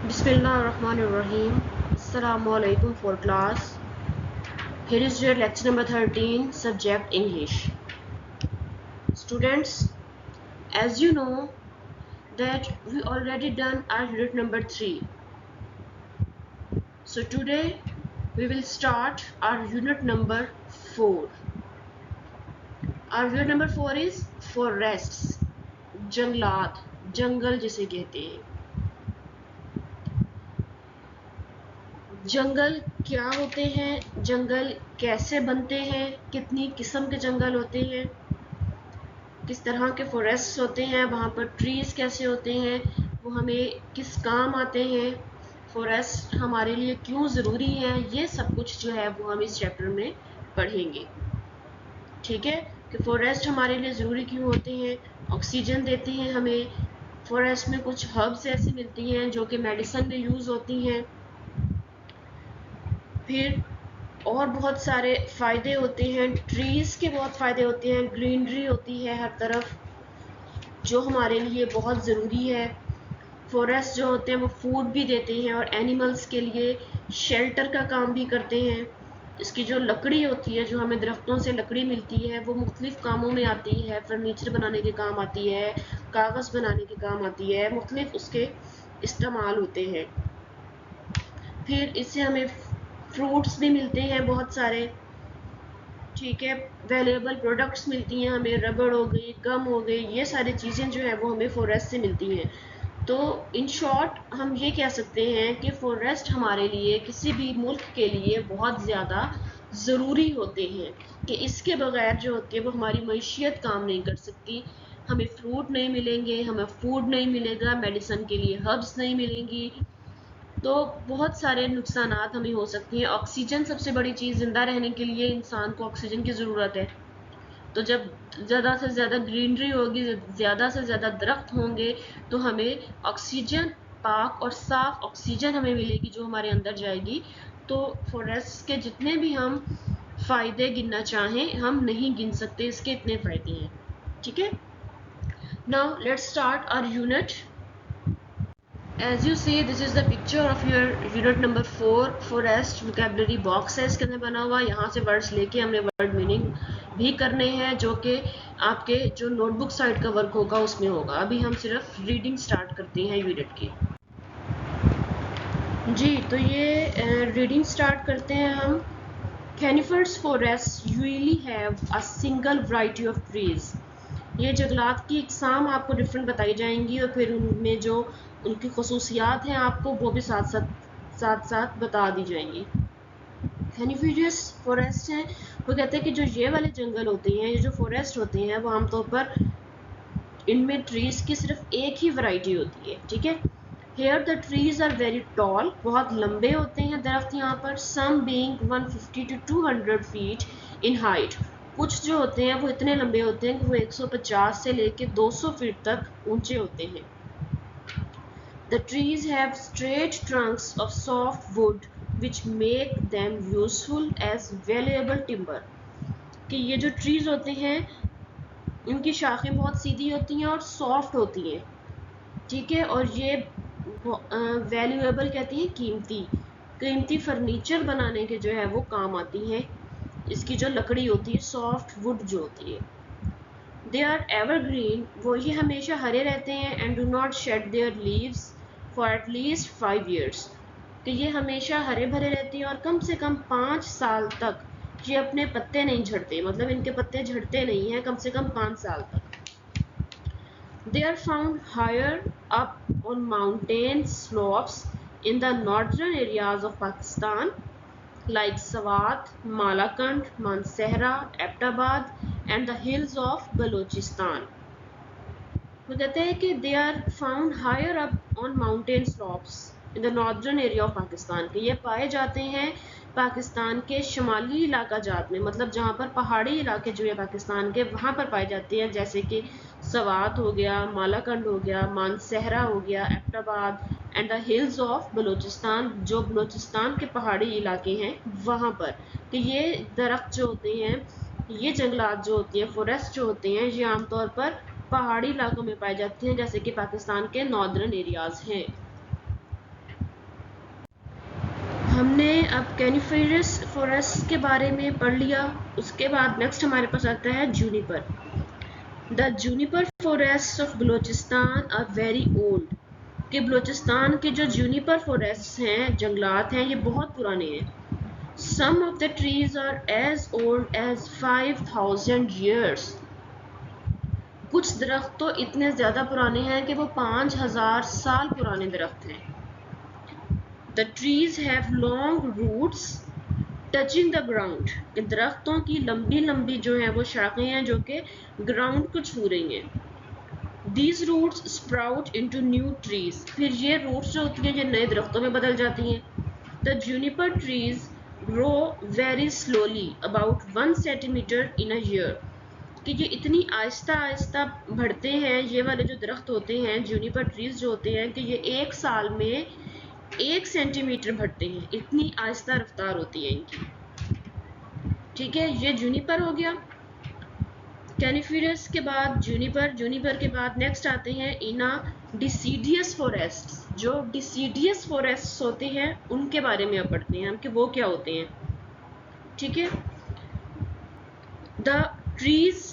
Bismillahirrahmanirrahim. Assalamualaikum for class. Here is your lecture number 13, subject English. Students, as you know that we already done our unit number 3. So today we will start our unit number 4. Our unit number 4 is forests, जंगलात, जंगल जिसे कहते हैं. जंगल क्या होते हैं, जंगल कैसे बनते हैं, कितनी किस्म के जंगल होते हैं, किस तरह के फॉरेस्ट होते हैं, वहाँ पर ट्रीज कैसे होते हैं, वो हमें किस काम आते हैं, फॉरेस्ट हमारे लिए क्यों ज़रूरी है, ये सब कुछ जो है वो हम इस चैप्टर में पढ़ेंगे. ठीक है कि फॉरेस्ट हमारे लिए ज़रूरी क्यों होते हैं. ऑक्सीजन देते हैं हमें. फॉरेस्ट में कुछ हर्ब्स ऐसी मिलती हैं जो कि मेडिसिन में यूज़ होती हैं. फिर और बहुत सारे फ़ायदे होते हैं. ट्रीज़ के बहुत फ़ायदे होते हैं. ग्रीनरी होती है हर तरफ जो हमारे लिए बहुत ज़रूरी है. फॉरेस्ट जो होते हैं वो फूड भी देते हैं और एनिमल्स के लिए शेल्टर का काम भी करते हैं. इसकी जो लकड़ी होती है, जो हमें दरख्तों से लकड़ी मिलती है, वो मुख्तलिफ़ कामों में आती है. फर्नीचर बनाने के काम आती है, कागज़ बनाने के काम आती है, मुख्तलिफ़ उसके इस्तेमाल होते हैं. फिर इससे हमें फ्रूट्स भी मिलते हैं बहुत सारे. ठीक है, वैल्यूएबल प्रोडक्ट्स मिलती हैं हमें. रबड़ हो गई, गम हो गई, ये सारी चीज़ें जो है वो हमें फॉरेस्ट से मिलती हैं. तो इन शॉर्ट हम ये कह सकते हैं कि फॉरेस्ट हमारे लिए, किसी भी मुल्क के लिए बहुत ज़्यादा ज़रूरी होते हैं कि इसके बगैर जो होती है वो हमारी मईशियत काम नहीं कर सकती. हमें फ्रूट नहीं मिलेंगे, हमें फूड नहीं मिलेगा, मेडिसिन के लिए हर्ब्स नहीं मिलेंगी, तो बहुत सारे नुकसानात हमें हो सकती हैं. ऑक्सीजन सबसे बड़ी चीज़, ज़िंदा रहने के लिए इंसान को ऑक्सीजन की ज़रूरत है. तो जब ज़्यादा से ज़्यादा ग्रीनरी होगी, ज़्यादा से ज़्यादा दरख्त होंगे, तो हमें ऑक्सीजन, पाक और साफ़ ऑक्सीजन हमें मिलेगी जो हमारे अंदर जाएगी. तो फॉरेस्ट के जितने भी हम फ़ायदे गिनना चाहें हम नहीं गिन सकते, इसके इतने फ़ायदे हैं. ठीक है, now let's start our unit. As you see, this is the picture of your unit number 4 forest vocabulary box है इसके अंदर बना हुआ. यहाँ से वर्ड्स लेके हमने वर्ड मीनिंग भी करने हैं जो कि आपके जो नोटबुक साइड का वर्क होगा उसमें होगा. अभी हम सिर्फ रीडिंग स्टार्ट करते हैं यूनिट की. जी, तो ये रीडिंग स्टार्ट करते हैं हम. Coniferous forests usually have a single variety of trees. ये जंगलात की इकसाम आपको डिफरेंट बताई जाएंगी और फिर उनमें जो उनकी खसूसियात हैं आपको वो भी साथ बता दी जाएंगी. Coniferous फॉरेस्ट हैं, वो कहते हैं कि जो ये वाले जंगल होते हैं, ये जो फॉरेस्ट होते हैं, वो आमतौर पर इनमें ट्रीज की सिर्फ एक ही वैरायटी होती है. ठीक है, Here the trees are very tall, बहुत लंबे होते हैं दरख्त यहाँ पर. Some being 150 to 200 feet in height. कुछ जो होते हैं वो इतने लंबे होते हैं कि वो 150 से लेके 200 फीट तक ऊंचे होते हैं. The trees have straight trunks of soft wood which make them useful as valuable timber. कि ये जो ट्रीज होते हैं इनकी शाखें बहुत सीधी होती हैं और सॉफ्ट होती हैं. ठीक है, और ये वैल्यूएबल कहती हैं कीमती फर्नीचर बनाने के जो है वो काम आती हैं. इसकी जो लकड़ी होती है, सॉफ्ट वुड जो होती है. दे आर एवरग्रीन, वो ये हमेशा हरे रहते हैं. And do not shade there leaves for at least 5 years. कि ये हमेशा हरे भरे रहती हैं और कम से कम 5 साल तक ये अपने पत्ते नहीं झड़ते. मतलब इनके पत्ते झड़ते नहीं हैं कम से कम 5 साल तक. They are found higher up on mountain slopes in the northern areas of Pakistan like Swat, Malakand, Mansehra, Abbottabad and the hills of Balochistan. वो कहते हैं कि they are found higher up on mountain slopes in the northern area of Pakistan. कि ये पाए जाते हैं पाकिस्तान के शुमाली इलाका जात में, मतलब जहाँ पर पहाड़ी इलाके जो है पाकिस्तान के वहाँ पर पाए जाते हैं. जैसे कि सवात हो गया, मालाकंड हो गया, मानसहरा हो गया, Abbottabad and the hills of Balochistan, जो बलूचिस्तान के पहाड़ी इलाके हैं वहाँ पर. तो ये दरख्त जो होते हैं, ये जंगलात जो होती हैं, फॉरेस्ट जो होते हैं, ये आमतौर पर पहाड़ी इलाकों में पाए जाते हैं जैसे कि पाकिस्तान के नॉर्दर्न एरियाज हैं. अब कैनिफेरस फॉरेस्ट के बारे में पढ़ लिया, उसके बाद नेक्स्ट हमारे पास आता है juniper. The juniper forest of Balochistan are very old, कि बलूचिस्तान के जो जूनिपर फॉरेस्ट हैं, जंगलात हैं, ये बहुत पुराने हैं। Some of the trees are as old as 5000 years, कुछ दरख्त तो इतने ज़्यादा पुराने हैं कि वो 5000 साल पुराने दरख्त हैं। The trees have long roots touching the ground, कि दरख्तों की लंबी लंबी जो है वो शाखें हैं जो कि ग्राउंड को छू रही हैं। These roots sprout into new trees, फिर ये रूट्स जो होती हैं ये नए दरख्तों में बदल जाती हैं। The juniper trees grow very slowly, about 1 centimeter in a year, कि ये इतनी आहिस्ता आहिस्ता बढ़ते हैं, ये वाले जो दरख्त होते हैं जूनिपर ट्रीज जो होते हैं, कि ये एक साल में 1 सेंटीमीटर बढ़ते हैं, इतनी आहिस्ता रफ्तार होती है इनकी। ठीक है, ये जूनिपर हो गया। कैनिफेरस के बाद जूनिपर, जूनिपर के बाद नेक्स्ट आते हैं इना डिसीडियस फॉरेस्ट। जो डिसीडियस फॉरेस्ट होते हैं उनके बारे में अब पढ़ते हैं हम कि वो क्या होते हैं। ठीक है, the trees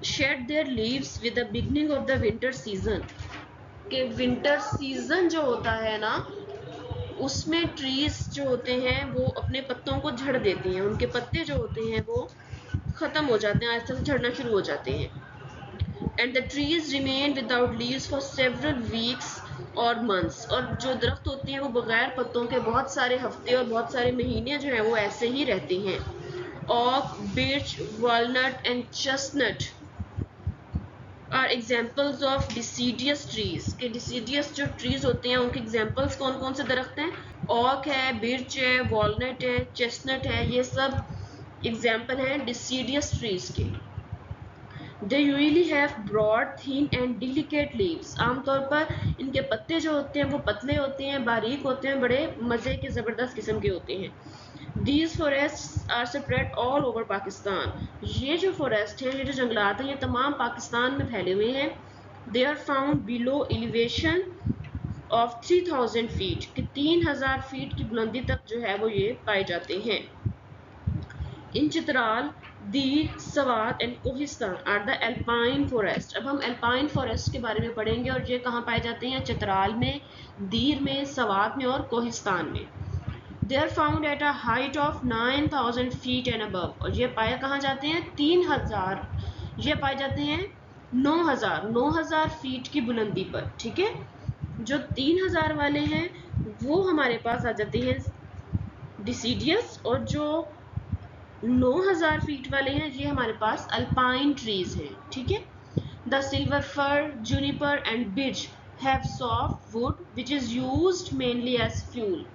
shed their leaves with the beginning of the winter season, कि विंटर सीजन जो होता है ना उसमें ट्रीज जो होते हैं वो अपने पत्तों को झड़ देती हैं, उनके पत्ते जो होते हैं वो ख़त्म हो जाते हैं, आहिस्ता से झड़ना शुरू हो जाते हैं। And the trees remain without leaves for several weeks और मंथ्स, और जो दरख्त होते हैं वो बगैर पत्तों के बहुत सारे हफ्ते और बहुत सारे महीने जो हैं वो ऐसे ही रहते हैं। Oak, birch, walnut and chestnut are examples of deciduous trees, के डिसीडियस जो ट्रीज होते हैं उनके एग्जाम्पल्स कौन कौन से दरख्त हैं? ओक है, बिर्च है, वॉलनट है, चेस्टनट है, ये सब एग्जाम्पल हैं डिसीडियस ट्रीज के। They usually have broad, thin and delicate leaves, आमतौर पर इनके पत्ते जो होते हैं वो पतले होते हैं, बारीक होते हैं, बड़े मज़े के ज़बरदस्त किस्म के होते हैं। These forests are spread all over Pakistan, ये जो फॉरेस्ट हैं, ये जो जंगलात हैं, ये तमाम पाकिस्तान में फैले हुए हैं। They are found below elevation of 3000 feet, कि 3000 फीट की बुलंदी तक जो है वो ये पाए जाते हैं। In Chitral, Dir, Swat and Kohistan are the alpine forest. अब हम एल्पाइन फॉरेस्ट के बारे में पढ़ेंगे, और ये कहाँ पाए जाते हैं? चित्राल में, दीर में, सवात में और कोहिस्तान में। They are found at a height of 9000 feet and above, और ये पाए कहाँ जाते हैं? 3000, ये पाए जाते हैं 9000 फीट की बुलंदी पर। ठीक है, जो 3000 वाले हैं वो हमारे पास आ जाते हैं डिसीडियस, और जो 9000 फीट वाले हैं ये हमारे पास अल्पाइन ट्रीज हैं। ठीक है, the silver fir, juniper and birch have soft wood which is used mainly as fuel.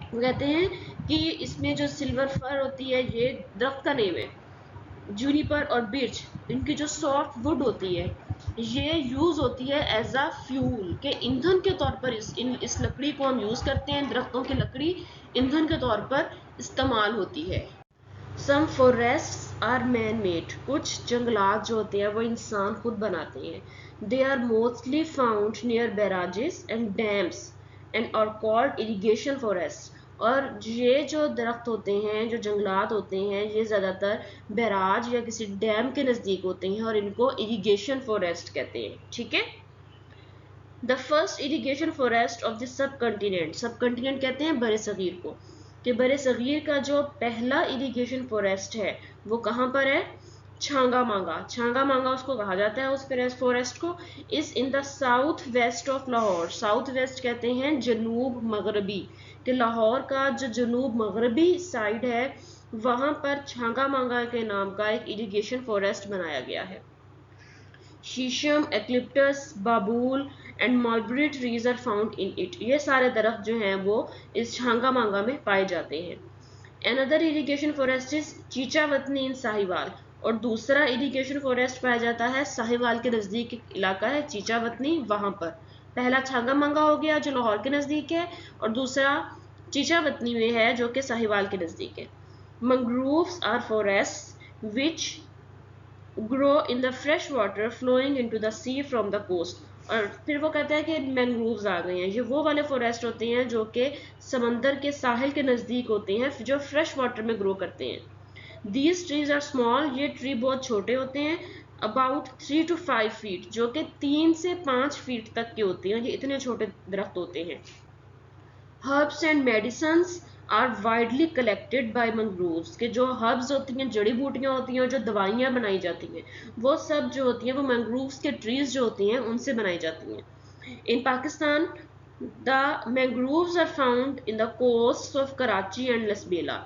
वो कहते हैं कि इसमें जो सिल्वर फर होती है, ये दरख्त का नेम है, जूनिपर और बिर्च, इनकी जो सॉफ्ट वुड होती है ये यूज़ होती है एज अ फ्यूल, के ईंधन के तौर पर इस लकड़ी को हम यूज़ करते हैं, दरख्तों की लकड़ी ईंधन के तौर पर इस्तेमाल होती है। सम फॉरेस्ट्स आर मैन मेड, कुछ जंगलात जो होते हैं वो इंसान खुद बनाते हैं। They are mostly found near barrages and dams and are called irrigation forest, और ये जो दरख्त होते हैं, जो जंगलात होते हैं, ये ज़्यादातर बैराज या किसी डैम के नज़दीक होते हैं और इनको इरिगेशन फॉरेस्ट कहते हैं। ठीक है, the first irrigation forest of the sub continent, सब कंटिनेंट कहते हैं बरे सग़ीर को, कि बरे सग़ीर का जो पहला इरिगेशन फॉरेस्ट है वो कहाँ पर है? छांगा मांगा, छांगा मांगा उसको कहा जाता है, उस फॉरेस्ट को। इस in the south west of Lahore, south west कहते हैं जनूब मगरबी, कि लाहौर का जो जनूब मगरबी साइड है वहाँ पर छांगा मांगा के नाम का एक इरिगेशन फॉरेस्ट बनाया गया है। Shisham, eucalyptus, babul and mulberry trees are found in it, ये सारे दरख्त जो हैं वो इस छांगा मांगा में पाए जाते हैं। Another irrigation forest is Chichawatni in Sahiwal, और दूसरा इरिगेशन फॉरेस्ट पाया जाता है साहिवाल के नज़दीक इलाका है चीचावतनी, वहाँ पर। पहला छांगा मांगा हो गया जो लाहौर के नज़दीक है, और दूसरा चीचावतनी में है जो कि साहिवाल के नज़दीक है। Mangroves are forest which grow in the fresh water flowing into the sea from the coast, और फिर वो कहता है कि मैंग्रोव्स आ गए हैं। ये वो वाले फॉरेस्ट होते हैं जो कि समंदर के साहिल के नज़दीक होते हैं, जो फ्रेश वाटर में ग्रो करते हैं। दीज ट्रीज आर स्मॉल, ये ट्री बहुत छोटे होते हैं, अबाउट 3 to 5 फीट, जो कि 3 से 5 फीट तक के होते हैं। ये इतने छोटे दरख्त होते हैं। Herbs and medicines are widely collected by mangroves, के जो हर्ब्स होती हैं, जड़ी बूटियां होती हैं, जो दवाइयां बनाई जाती हैं, वो सब जो होती हैं वो मैंग्रोव्स के ट्रीज जो होती हैं उनसे बनाई जाती हैं। In Pakistan the mangroves are found in the coast of Karachi and Lasbela.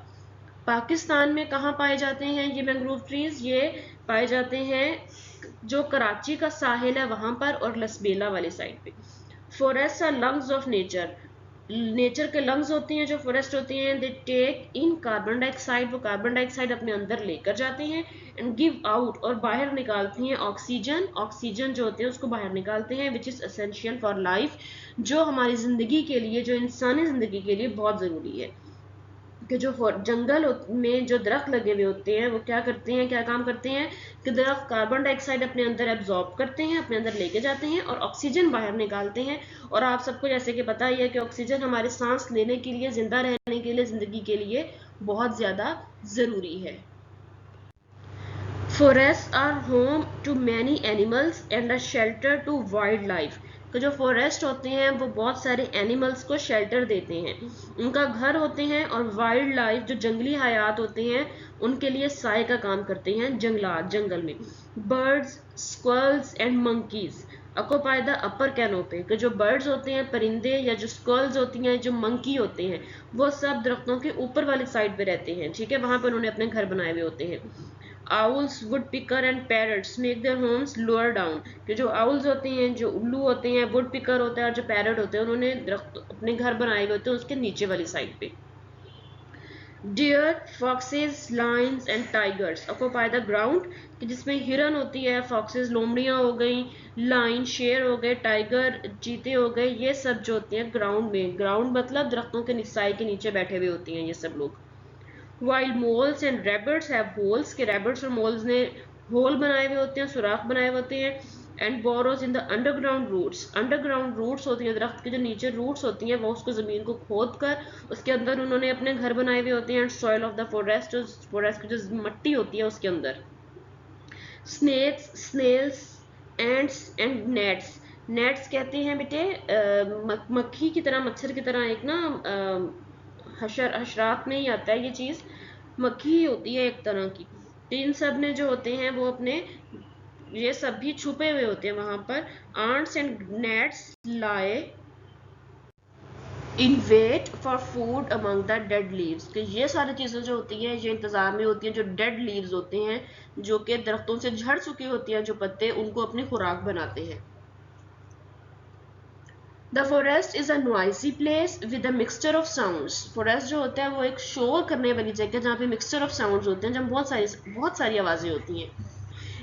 Pakistan में कहाँ पाए जाते हैं ये मैंग्रोव ट्रीज? ये पाए जाते हैं जो कराची का साहिल है वहां पर, और लसबेला वाली साइड पे। Forest are lungs of nature, nature के लंग्स होती हैं जो फॉरेस्ट होती हैं। They take in carbon dioxide, वो कार्बन डाइऑक्साइड अपने अंदर लेकर जाते हैं, एंड गिव आउट, और बाहर निकालती हैं ऑक्सीजन, ऑक्सीजन जो होते हैं उसको बाहर निकालते हैं, which is essential for life, जो हमारी ज़िंदगी के लिए, जो इंसानी ज़िंदगी के लिए बहुत ज़रूरी है। कि जो जंगल में जो दरख्त लगे हुए होते हैं वो क्या करते हैं, क्या काम करते हैं कि दरख्त कार्बन डाइऑक्साइड अपने अंदर एब्जॉर्ब करते हैं, अपने अंदर लेके जाते हैं, और ऑक्सीजन बाहर निकालते हैं। और आप सबको जैसे कि पता ही है कि ऑक्सीजन हमारे सांस लेने के लिए, जिंदा रहने के लिए, ज़िंदगी के लिए बहुत ज़्यादा ज़रूरी है। Forests are home to many animals and a shelter to wildlife। तो जो फॉरेस्ट होते हैं वो बहुत सारे एनिमल्स को शेल्टर देते हैं, उनका घर होते हैं, और वाइल्ड लाइफ जो जंगली हयात होते हैं उनके लिए साय का काम करते हैं जंगलात, जंगल में। Birds, squirrels and monkeys occupy the upper canopy, कि जो बर्ड्स होते हैं, परिंदे, या जो स्क्वल्स होती हैं, जो मंकी होते हैं, वो सब दरख्तों के ऊपर वाली साइड पे रहते हैं, ठीक है, वहां पर उन्होंने अपने घर बनाए हुए होते हैं। Owls, woodpecker and parrots make their homes lower down, कि जो owls होते हैं, जो उल्लू होते हैं, woodpecker होता है, और जो parrot होते हैं, उन्होंने दरख्त अपने घर बनाए हुए होते हैं उसके नीचे वाली साइड पे। Deer, foxes, lions and tigers occupy the ground, कि जिसमें हिरन होती है, foxes लोमड़ियाँ हो गई, लाइन शेर हो गए, टाइगर चीते हो गए, ये सब जो होते हैं ग्राउंड में, ग्राउंड मतलब दरख्तों के साए के नीचे बैठे हुए होती हैं ये सब लोग। While moles and rabbits have holes, के rabbits और moles ने होल बनाए हुए होते हैं, सुराख बनाए हुए होते हैं। And burrows in the underground roots, underground roots होती हैं, दरख्त के जो नीचे रूट्स होती हैं वो उसको ज़मीन को खोद कर उसके अंदर उन्होंने अपने घर बनाए हुए होते हैं। And soil of the forest, forest की जो मट्टी होती है उसके अंदर। Snakes, snails, ants and nests, nests कहते हैं बेटे मक्खी की तरह, मच्छर की तरह, एक ना हशरात में ही आता है ये चीज़, मक्खी ही होती है एक तरह की। तो इन सब ने जो होते हैं वो अपने, ये सब भी छुपे हुए होते हैं वहां पर। Ants and nets lie in wait for food among the dead leaves, कि ये सारी चीज़ें जो होती हैं ये इंतज़ार में होती हैं, जो डेड लीव्स होते हैं, जो कि दरख्तों से झड़ चुकी होती हैं जो पत्ते, उनको अपनी खुराक बनाते हैं। The forest is a noisy place with a mixture of sounds, forest जो होता है वो एक शोर करने वाली जगह जहाँ पे मिक्सचर ऑफ साउंड्स होते हैं, जहाँ बहुत सारी आवाज़ें होती हैं।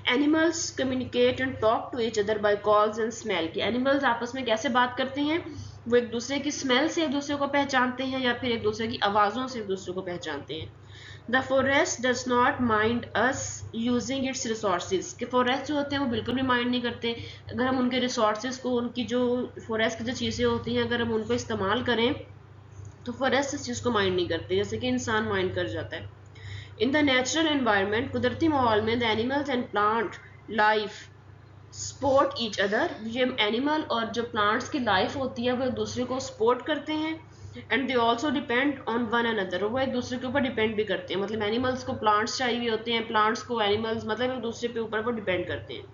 Animals communicate and talk to each other by calls and smell, कि एनिमल्स आपस में कैसे बात करते हैं, वो एक दूसरे की स्मेल से एक दूसरे को पहचानते हैं, या फिर एक दूसरे की आवाज़ों से एक दूसरे को पहचानते हैं। The forest does not mind us using its resources, कि फॉरेस्ट जो होते हैं वो बिल्कुल भी माइंड नहीं करते अगर हम उनके रिसोर्सेज को, उनकी जो फॉरेस्ट की जो चीज़ें होती हैं अगर हम उनको इस्तेमाल करें, तो फॉरेस्ट इस चीज़ को माइंड नहीं करते जैसे कि इंसान माइंड कर जाता है। इन द नेचुरल एनवायरनमेंट, कुदरती माहौल में, the animals and plant life support each other, ये एनिमल और जो प्लांट्स की लाइफ होती है वो एक दूसरे को सपोर्ट करते हैं। And they also depend on one another, वो एक दूसरे के ऊपर डिपेंड भी करते हैं, मतलब एनिमल्स को प्लांट्स चाहिए होते हैं, प्लांट्स को एनिमल्स, मतलब एक दूसरे के ऊपर वो डिपेंड करते हैं।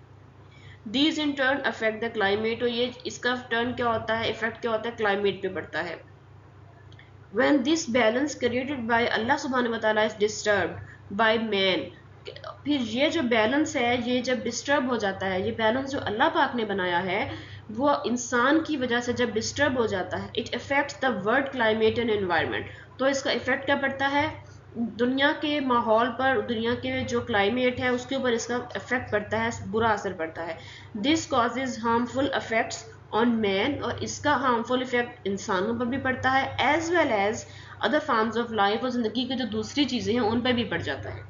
These in turn affect the climate, और ये इसका टर्न क्या होता है, इफेक्ट क्या होता है, क्लाइमेट पे पड़ता है। When this balance created by Allah subhanahu wa ta'ala is disturbed by man, फिर ये जो बैलेंस है ये जब डिस्टर्ब हो जाता है, ये बैलेंस जो अल्लाह पाक ने बनाया है वो इंसान की वजह से जब डिस्टर्ब हो जाता है, it affects the world climate and environment, तो इसका इफेक्ट क्या पड़ता है दुनिया के माहौल पर, दुनिया के जो क्लाइमेट है उसके ऊपर इसका इफेक्ट पड़ता है, बुरा असर पड़ता है। This causes harmful effects on man, और इसका हार्मफुल इफेक्ट इंसानों पर भी पड़ता है, as well as other forms of life, और ज़िंदगी की जो दूसरी चीज़ें हैं उन पर भी पड़ जाता है।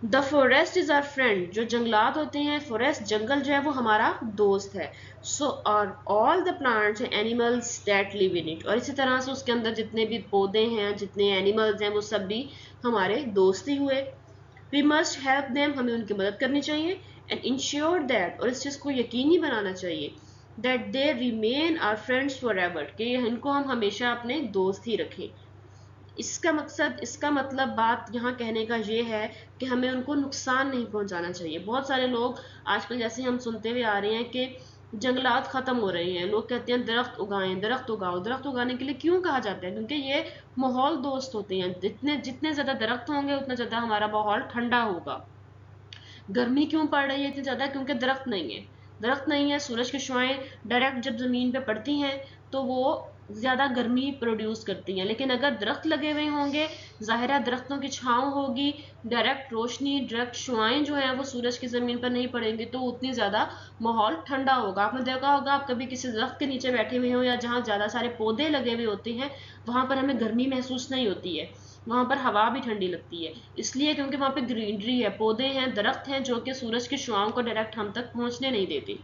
The forest is our friend, जो जंगलात होते हैं, फॉरेस्ट जंगल जो है वो हमारा दोस्त है। सो और all the plants and animals that live in it, और इसी तरह से उसके अंदर जितने भी पौधे हैं, जितने एनिमल्स हैं, वो सब भी हमारे दोस्त ही हुए। वी मस्ट हेल्प देम, हमें उनकी मदद करनी चाहिए। एंड इंश्योर दैट, और इस चीज़ को यकीनी बनाना चाहिए, that they remain our friends forever, कि इनको हम हमेशा अपने दोस्त ही रखें। इसका मकसद, इसका मतलब बात यहाँ कहने का ये है कि हमें उनको नुकसान नहीं पहुंचाना चाहिए। बहुत सारे लोग आजकल, जैसे हम सुनते हुए आ रहे हैं कि जंगलात खत्म हो रहे हैं, लोग कहते हैं दरख्त उगाएं, दरख्त उगाओ। दरख्त उगाने के लिए क्यों कहा जाता है? क्योंकि ये माहौल दोस्त होते हैं। जितने जितने ज्यादा दरख्त होंगे उतना ज्यादा हमारा माहौल ठंडा होगा। गर्मी क्यों पड़ रही है इतनी ज़्यादा? क्योंकि दरख्त नहीं है। दरख्त नहीं है, सूरज की शुआएं डायरेक्ट जब ज़मीन पे पड़ती हैं तो वो ज़्यादा गर्मी प्रोड्यूस करती हैं। लेकिन अगर दरख्त लगे हुए होंगे, ज़ाहिर दरख्तों की छाँव होगी, डायरेक्ट रोशनी, डायरेक्ट शुआएं जो हैं वो सूरज की ज़मीन पर नहीं पड़ेंगी, तो उतनी ज़्यादा माहौल ठंडा होगा। आपने देखा होगा, आप कभी किसी दरख्त के नीचे बैठे हुए हो या जहाँ ज़्यादा सारे पौधे लगे हुए होते हैं, वहाँ पर हमें गर्मी महसूस नहीं होती है, वहाँ पर हवा भी ठंडी लगती है। इसलिए क्योंकि वहाँ पे ग्रीनरी है, पौधे हैं, दरख्त हैं, जो कि सूरज की शुआओं को डायरेक्ट हम तक पहुँचने नहीं देती।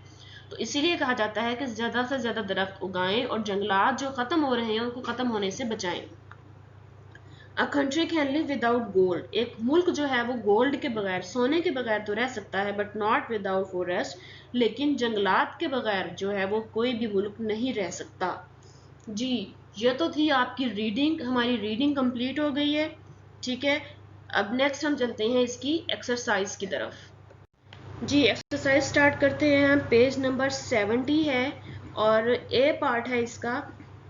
तो इसीलिए कहा जाता है कि ज़्यादा से ज़्यादा दरख्त उगाएं और जंगलात जो ख़त्म हो रहे हैं उनको ख़त्म होने से बचाएं। A country can live without gold, एक मुल्क जो है वो गोल्ड के बगैर, सोने के बगैर तो रह सकता है, बट नॉट विदाउट फॉरेस्ट, लेकिन जंगलात के बगैर जो है वो कोई भी मुल्क नहीं रह सकता। जी, ये तो थी आपकी रीडिंग। हमारी रीडिंग कंप्लीट हो गई है, ठीक है। अब नेक्स्ट हम चलते हैं इसकी एक्सरसाइज की तरफ। जी, एक्सरसाइज स्टार्ट करते हैं हम। पेज नंबर 70 है और ए पार्ट है इसका।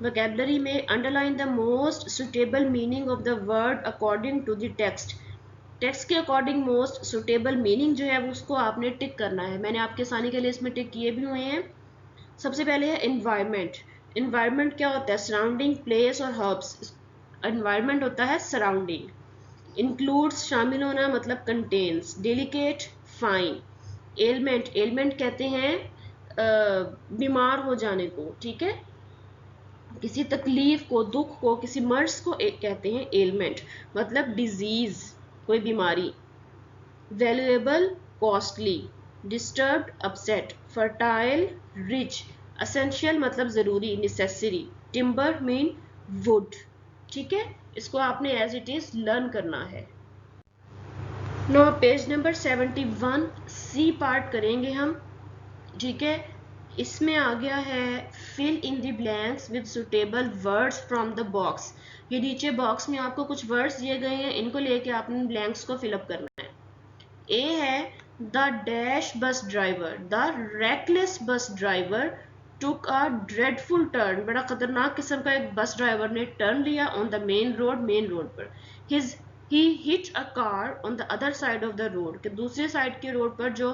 वोकैबुलरी में underline the most suitable meaning of the word according to the text. Text के अकॉर्डिंग मोस्ट सुटेबल मीनिंग जो है वो उसको आपने टिक करना है। मैंने आपके आसानी के लिए इसमें टिक किए भी हुए हैं। सबसे पहले है एनवायरनमेंट। एनवायरनमेंट क्या होता है? सराउंडिंग, प्लेस और हर्ब्स। एनवायरनमेंट होता है सराउंडिंग। इंक्लूड्स, शामिल होना, मतलब contains. Delicate, fine. Element, element कहते हैं बीमार हो जाने को, ठीक है। किसी तकलीफ को, दुख को, किसी मर्ज को कहते हैं एलमेंट, मतलब डिजीज, कोई बीमारी। Valuable, costly. Disturbed, upset. Fertile, rich. Essential मतलब जरूरी, नेसेसरी। टिम्बर मीन वुड, ठीक है। इसको आपने एज इट इज लर्न करना है। No page number 71 C part करेंगे हम, ठीक है। इसमें आ गया है fill in the blanks with suitable words from the box. ये नीचे बॉक्स में आपको कुछ वर्ड्स दिए गए हैं, इनको लेके आपने ब्लैंक्स को फिलअप करना है। ए है the dash bus driver, the reckless bus driver took a dreadful turn, बड़ा खतरनाक किस्म का एक बस ड्राइवर ने टर्न लिया ऑन द मेन रोड पर। His he hit a car on the other side of the road, कि दूसरे साइड के रोड पर जो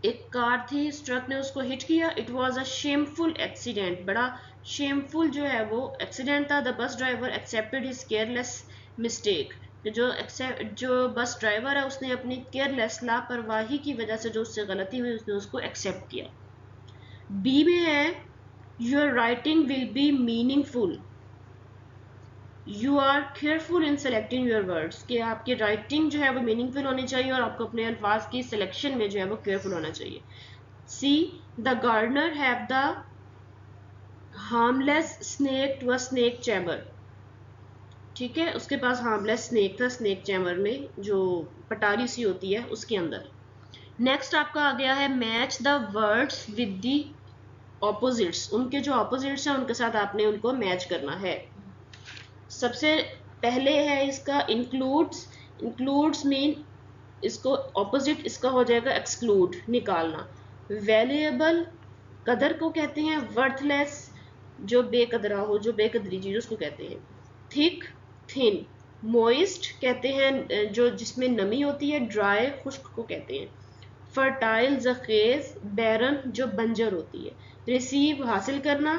एक कार थी, इस ट्रक ने उसको हिट किया। It was a shameful accident, बड़ा शेमफुल जो है वो एक्सीडेंट था। The bus driver accepted his careless mistake, जो बस ड्राइवर है उसने अपनी केयरलेस, लापरवाही की वजह से जो उससे गलती हुई उसने उसको एक्सेप्ट किया। बी में है your writing will be meaningful, you are careful in selecting your words, कि आपकी राइटिंग जो है वो मीनिंगफुल होनी चाहिए और आपको अपने अल्फाज की सिलेक्शन में जो है वो केयरफुल होना चाहिए। C the gardener have the harmless snake to a snake chamber, ठीक है, उसके पास हार्मलेस स्नेक था स्नेक चैम्बर में, जो पटारी सी होती है उसके अंदर। नेक्स्ट आपका आ गया है match the words with the opposites, उनके जो ऑपोजिट्स हैं उनके साथ आपने उनको मैच करना है। सबसे पहले है इसका इंक्लूड्स। इंक्लूड्स मीन, इसको ऑपोजिट इसका हो जाएगा एक्सक्लूड, निकालना। वैल्यूएबल, कदर को कहते हैं। वर्थलेस, जो बेकदरा हो, जो बेकदरी चीज उसको कहते हैं। Thick, thin. मोइस्ट कहते हैं जो जिसमें नमी होती है। ड्राई, खुश्क को कहते हैं। फर्टाइल, जखेज। बैरन, जो बंजर होती है। रिसीव, हासिल करना।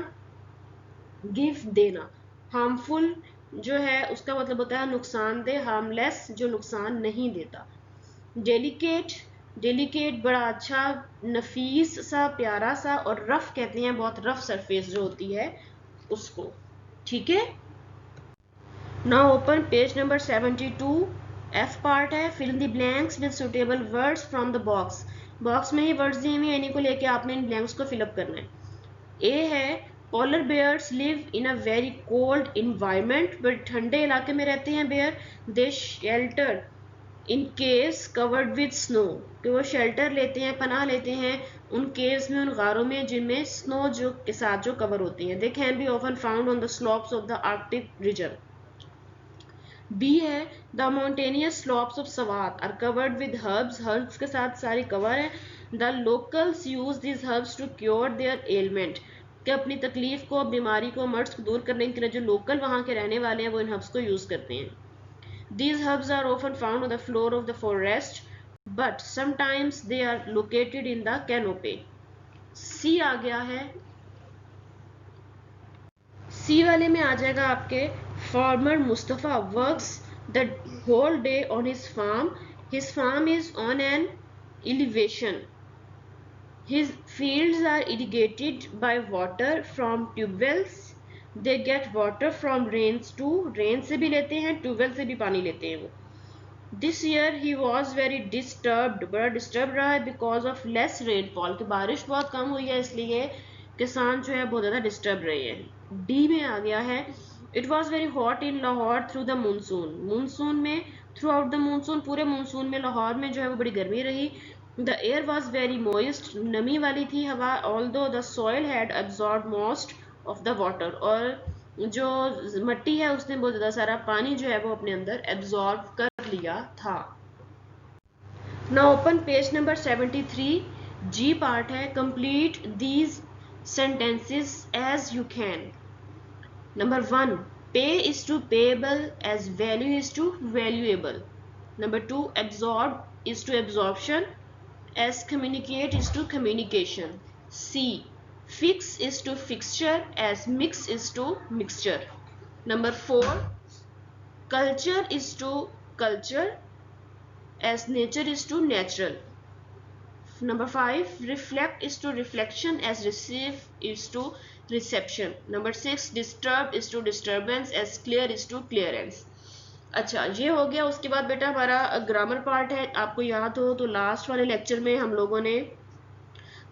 गिव, देना। हार्मफुल जो है उसका मतलब होता है नुकसानदेह। हार्मलेस, जो नुकसान नहीं देता। डेलिकेट, डेलिकेट बड़ा अच्छा, नफीस सा, प्यारा सा। और रफ कहते हैं बहुत रफ सरफेस जो होती है उसको, ठीक है। Now open page number 72 F part है fill in the blanks with suitable words from the box. Box में ही वर्ड्स दिए हुए हैं, इन्हीं को लेके आपने इन ब्लैंक्स को फिलअप करना है। ए है polar bears live in a very cold environment, but ठंडे इलाके में रहते हैं bear. They shelter in caves covered with snow, कि वो शेल्टर लेते हैं, पनाह लेते हैं उन केव्स में, उन गारों में जिनमें स्नो जो के साथ जो कवर होती हैं। They can be often found on the slopes of the Arctic region. B है the mountainous slopes of Swat are covered with herbs, herbs के साथ सारी कवर है। The locals use this herbs to cure their ailment, कि अपनी तकलीफ को, बीमारी को, मर्ज को दूर करने के लिए जो लोकल वहाँ के रहने वाले हैं वो इन हर्ब्स को यूज करते हैं। These herbs are often found on the floor of the forest, but sometimes they are located in the canopy. C आ गया है, C वाले में आ जाएगा आपके farmer Mustafa works the whole day on his farm. His farm is on an elevation. His fields are irrigated by water from tube wells. They get water from rains too. Rain से भी लेते हैं, tubewell से भी पानी लेते हैं वो। This year he was very disturbed, बड़ा डिस्टर्ब रहा है बिकॉज ऑफ लेस रेनफॉल, कि बारिश बहुत कम हुई है इसलिए किसान जो है बहुत ज़्यादा डिस्टर्ब रहे हैं। डी में आ गया है it was very hot in Lahore through the monsoon, monsoon में, थ्रू आउट द मानसून, पूरे मानसून में लाहौर में जो है वो बड़ी गर्मी रही। The air was very moist, नमी वाली थी हवा, although the soil had absorb most of the water, और जो मट्टी है उसने बहुत ज़्यादा सारा पानी जो है वो अपने अंदर एब्जॉर्ब कर लिया था। नाउ ओपन पेज नंबर 73, जी पार्ट है complete these sentences as you can. Number 1, pay is to payable as value is to valuable. Number 2, absorb is to absorption as communicate is to communication. C, fix is to fixture as mix is to mixture. Number 4, culture is to culture as nature is to natural. Number 5, reflect is to reflection as receive is to reception. Number 6, disturb is to disturbance as clear is to clearance. अच्छा, ये हो गया। उसके बाद बेटा हमारा grammar part है। आपको याद हो तो लास्ट वाले लेक्चर में हम लोगों ने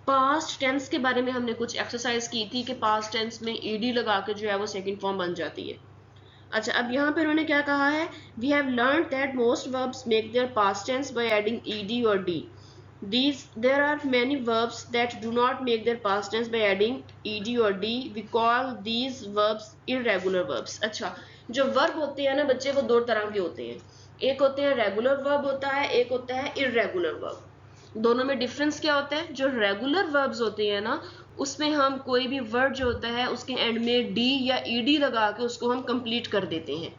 पास्ट टेंस के बारे में हमने कुछ एक्सरसाइज की थी कि पास्ट टेंस में ईडी लगा के जो है वो सेकंड फॉर्म बन जाती है। अच्छा, अब यहाँ पे उन्होंने क्या कहा है, we have learn that most verbs make their past tense by adding ED और D. There are many verbs that do not make their past tense by adding ed or d. We call these verbs irregular verbs. अच्छा, जो verb होते हैं ना बच्चे वो दो तरह के होते हैं, एक होते हैं रेगुलर वर्ब होता है, एक होता है इरेगुलर वर्ब। दोनों में डिफरेंस क्या होता है, जो रेगुलर वर्ब्स होते हैं ना उसमें हम कोई भी वर्ड जो होता है उसके एंड में डी या ईडी लगा के उसको हम कंप्लीट कर देते हैं।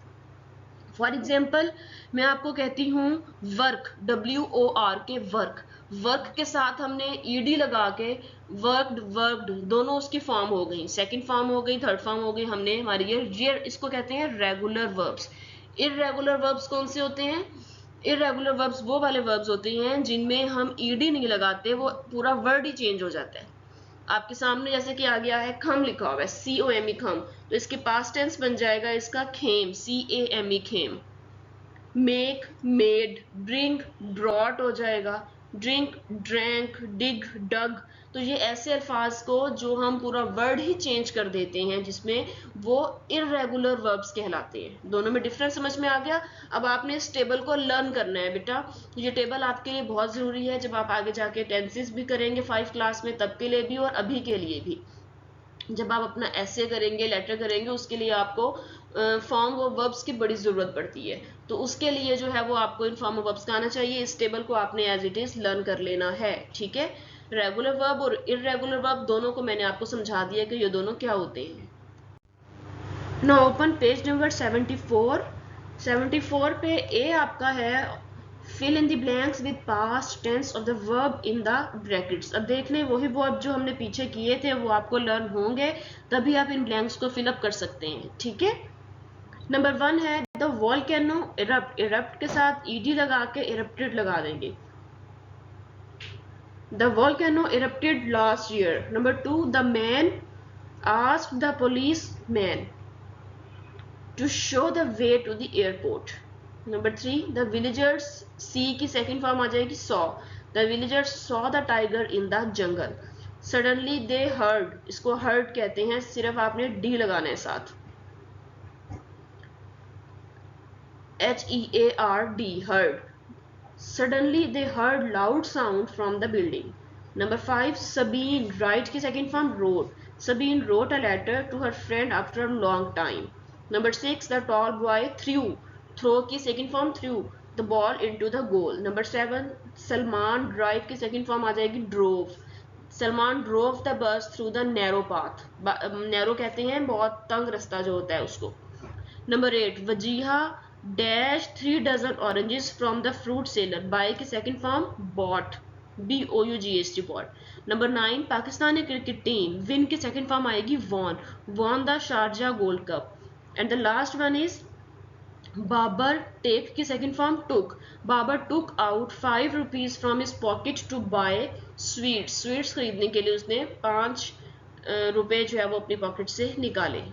फॉर एग्जाम्पल मैं आपको कहती हूँ वर्क, WOR के वर्क, वर्क के साथ हमने ईडी लगा के वर्कड वर्कड दोनों उसकी फॉर्म हो गई, सेकंड फॉर्म हो गई, थर्ड फॉर्म हो गई, हमने हमारी ये इसको कहते हैं रेगुलर वर्ब्स। इररेगुलर वर्ब्स कौन से होते हैं, इररेगुलर वर्ब्स वो वाले वर्ब्स होते हैं जिनमें हम ईडी नहीं लगाते, वो पूरा वर्ड ही चेंज हो जाता है। आपके सामने जैसे कि आ गया है खम लिखा हुआ है, COME खम, तो इसके पास्ट टेंस बन जाएगा इसका Khem, CAME Khem. Make, made, bring, brought हो जाएगा, ड्रिंक, ड्रैंक, डिग, डग। तो ये ऐसे अल्फाज को जो हम पूरा वर्ड ही चेंज कर देते हैं जिसमें वो इररेगुलर वर्ब्स कहलाते हैं। दोनों में डिफरेंस समझ में आ गया। अब आपने इस टेबल को लर्न करना है बेटा, ये टेबल आपके लिए बहुत ज़रूरी है जब आप आगे जाके टेंसेस भी करेंगे 5 क्लास में, तब के लिए भी और अभी के लिए भी। जब आप अपना ऐसे करेंगे, लेटर करेंगे, उसके लिए आपको फॉर्म ऑफ वर्ब्स की बड़ी ज़रूरत पड़ती है, तो उसके लिए जो है वो आपको इन फॉर्म ऑफ वर्ब्स का आना चाहिए। इस टेबल को आपने एज इट इज़ लर्न कर लेना है, ठीक है। रेगुलर वर्ब और इररेगुलर वर्ब दोनों को मैंने आपको समझा दिया कि ये दोनों क्या होते हैं। Now open page number 74। 74 पे ए आपका है fill in the blanks with past tense of the verb in the brackets. अब देख लें वही वर्ब जो हमने पीछे किए थे वो आपको लर्न होंगे, तभी आप इन ब्लैंक्स को फिलअप कर सकते हैं, ठीक है। नंबर 1 है द वोल्केनो इरप्ट, इरप्ट के साथ ईडी लगा के इरप्टेड लगा देंगे। The volcano erupted last year. Number 2, the man asked the policeman to show the way to the airport. Number 3, the villagers, see की सेकेंड फॉर्म आ जाएगी saw, the villagers saw the tiger in the jungle. Suddenly they heard, इसको heard कहते हैं, सिर्फ आपने D लगाना है साथ, HEARD, heard. Suddenly they heard loud sound from the building. Number 5, Sabine, write की second form wrote. Sabine wrote a letter to her friend after a long time. Number 6, the tall boy threw. Throw की second form threw the ball into the goal. Number 7, Salman, drive की second form आ जाएगी drove. Salman drove the bus through the narrow path. narrow कहते हैं बहुत तंग रास्ता जो होता है उसको। Number 8, Wajiha dash 3 dozen oranges from the fruit seller. Buy की second form bought, BOUGHT bought. Number 9, Pakistani cricket team win की second form आएगी won the Sharjah Gold Cup. And the last one is Babar, take की second form took. Babar took out 5 rupees from his pocket to buy sweets. Sweets खरीदने के लिए उसने 5 रुपए जो है वो अपनी पॉकेट से निकाले।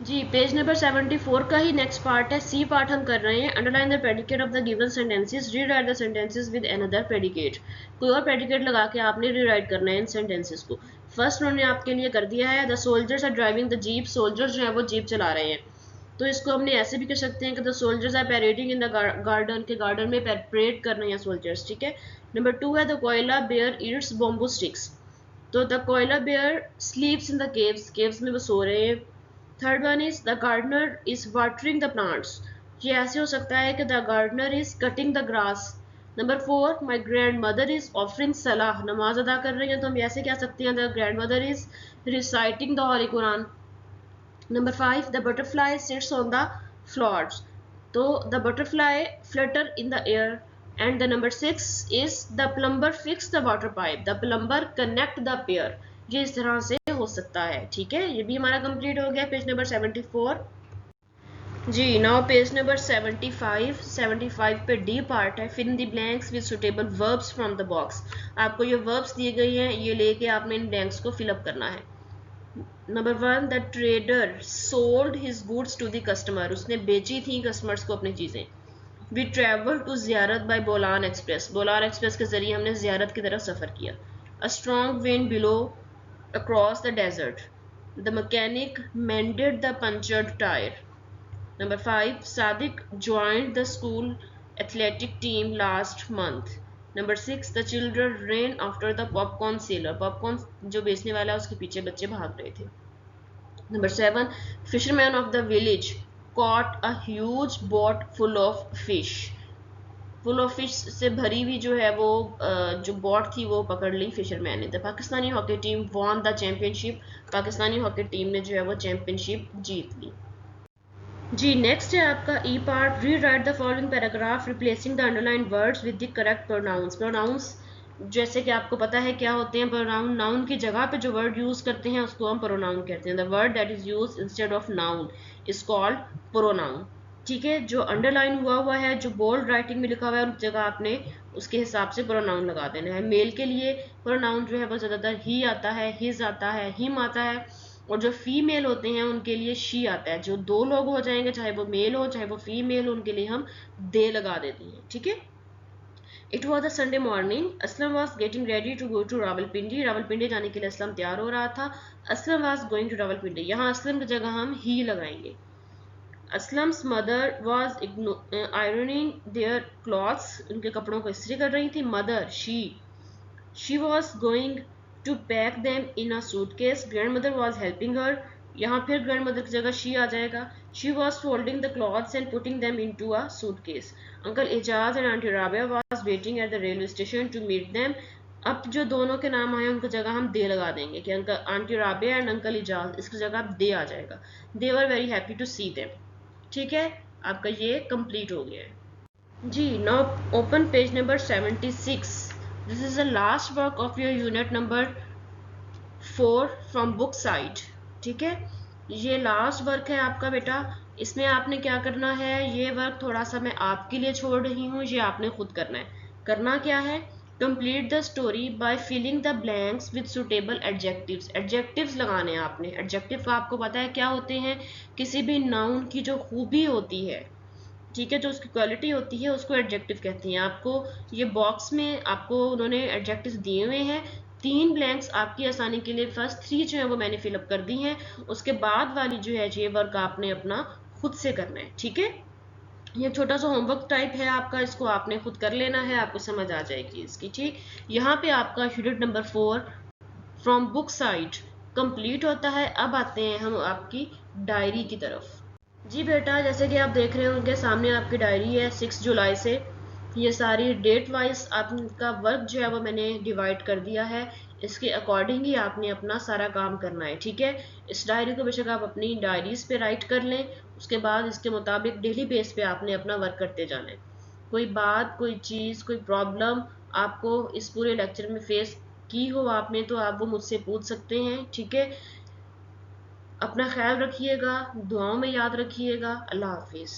जी, पेज नंबर 74 का ही नेक्स्ट पार्ट है, सी पार्ट हम कर रहे हैं। Underline the predicate of the given sentences, rewrite the sentences with another predicate. कोई और प्रेडिकेट लगा के आपने रीराइट करना है इन सेंटेंसेस को। फर्स्ट उन्होंने आपके लिए कर दिया है, the soldiers are driving the jeep, soldiers जो है वो जीप चला रहे हैं। तो इसको हमने ऐसे भी कर सकते हैं कि the soldiers are parading in the garden, के गार्डन में परेड कर रहे हैं सोल्जर्स, ठीक है। नंबर 2 है the koala bear eats bamboo sticks, तो the koala bear sleeps in the caves, caves में वो सो रहे हैं। Third one is the gardener is watering the plants, ये ऐसे हो सकता है कि the gardener is cutting the grass. Number 4, my grandmother is offering सलाह, नमाज अदा कर रही हैं, तो हम ऐसे कह सकते हैं the grandmother is reciting the holy Quran. Number 5, the butterfly sits on the flowers, तो the butterfly flutter in the air. And the number 6 is the plumber fix the water pipe, the plumber connect the pair, ये इस तरह से हो सकता है, ठीक है। ये भी हमारा कंप्लीट हो गया पेज नंबर 74। जी, नाउ पेज नंबर 75 पे डी पार्ट है, fill in the blanks with suitable verbs from the box. आपको ये वर्ब्स दिए गए हैं, ये लेके आपने इन ब्लैंक्स को फिलअप करना है। Number 1, the trader sold his goods to the customer, उसने बेची थी कस्टमर्स को अपनी चीज़ें। We travel to Ziarat by Bolan express, Bolan express के जरिए हमने ज़ियारत की तरफ सफ़र किया। A strong wind blew across the desert. The mechanic mended the punctured tire. Number 5, Sadiq joined the school athletic team last month. Number 6, the children ran after the popcorn seller. Popcorn जो बेचने वाला है उसके पीछे बच्चे भाग रहे थे। Number 7, fisherman of the village caught a huge boat full of fish. Full of fish से भरी हुई जो है वो जो बॉट थी वो पकड़ ली फिशरमैन ने। The Pakistani hockey team won the championship, Pakistani hockey team ने जो है वो चैंपियनशिप जीत ली। जी, नेक्स्ट है आपका E part, rewrite the following paragraph replacing the underline words with the correct pronouns. Pronouns जैसे कि आपको पता है क्या होते हैं प्रोनाउन, नाउन की जगह पे जो वर्ड यूज करते हैं उसको हम प्रोनाउन कहते हैं। The word that is used instead of noun is called pronoun, ठीक है। जो अंडरलाइन हुआ है, जो बोल्ड राइटिंग में लिखा हुआ है, उस जगह आपने उसके हिसाब से प्रोनाउन लगा देना है। मेल के लिए प्रोनाउन जो है वो ज़्यादातर ही आता है, हिज आता है, हिम आता है, और जो फीमेल होते हैं उनके लिए शी आता है। जो दो लोग हो जाएंगे, चाहे वो मेल हो चाहे वो फीमेल हो, उनके लिए हम दे लगा देते हैं, ठीक है। It was a Sunday morning, Aslam was getting ready to go to Rawalpindi, Rawalpindi जाने के लिए असलम तैयार हो रहा था। Aslam was going to Rawalpindi, यहाँ असलम की जगह हम ही लगाएंगे। Aslam's mother was ironing their clothes, उनके कपड़ों को इस्त्री कर रही थी। Mother she was going to pack them in a suitcase, grandmother was helping her, यहाँ फिर ग्रैंड मदर की जगह शी आ जाएगा। She was folding the clothes and putting them into a suitcase. Uncle Ejaz and aunty Rabia was waiting at the railway station to meet them, अब जो दोनों के नाम आए उनकी जगह हम दे लगा देंगे कि uncle aunty Rabia and uncle Ejaz, इसकी जगह दे आ जाएगा। They were very happy to see them, ठीक है। आपका ये कंप्लीट हो गया है। जी, now open page number 76। This is the last work of your unit number 4 from book side, ठीक है। ये लास्ट वर्क है आपका बेटा, इसमें आपने क्या करना है, ये वर्क थोड़ा सा मैं आपके लिए छोड़ रही हूँ, ये आपने खुद करना है। करना क्या है, complete the story by filling the blanks with suitable adjectives. Adjectives लगाने हैं आपने। एडजेक्टिव का आपको पता है क्या होते हैं, किसी भी नाउन की जो खूबी होती है ठीक है, जो उसकी क्वालिटी होती है उसको एडजेक्टिव कहते हैं। आपको ये बॉक्स में आपको उन्होंने एडजेक्टिव दिए हुए हैं। 3 ब्लैंक्स आपकी आसानी के लिए फर्स्ट 3 जो है वो मैंने फिलअप कर दी हैं। उसके बाद वाली जो है ये वर्क आपने अपना खुद से करना है। ठीक है, ये छोटा सा होमवर्क टाइप है आपका, इसको आपने खुद कर लेना है, आपको समझ आ जाएगी इसकी। ठीक, यहाँ पे आपका unit number 4 from book side complete होता है। अब आते हैं हम आपकी डायरी की तरफ। जी बेटा, जैसे कि आप देख रहे होंगे सामने आपकी डायरी है 6 जुलाई से। ये सारी डेट वाइज आपका वर्क जो है वो मैंने डिवाइड कर दिया है। इसके अकॉर्डिंग ही आपने अपना सारा काम करना है। ठीक है, इस डायरी को बेशक आप अपनी डायरीज पे राइट कर लें, उसके बाद इसके मुताबिक डेली बेस पे आपने अपना वर्क करते जाना है। कोई बात, कोई चीज़, कोई प्रॉब्लम आपको इस पूरे लेक्चर में फेस की हो आपने, तो आप वो मुझसे पूछ सकते हैं। ठीक है, अपना ख्याल रखिएगा, दुआओं में याद रखिएगा। अल्लाह हाफिज़।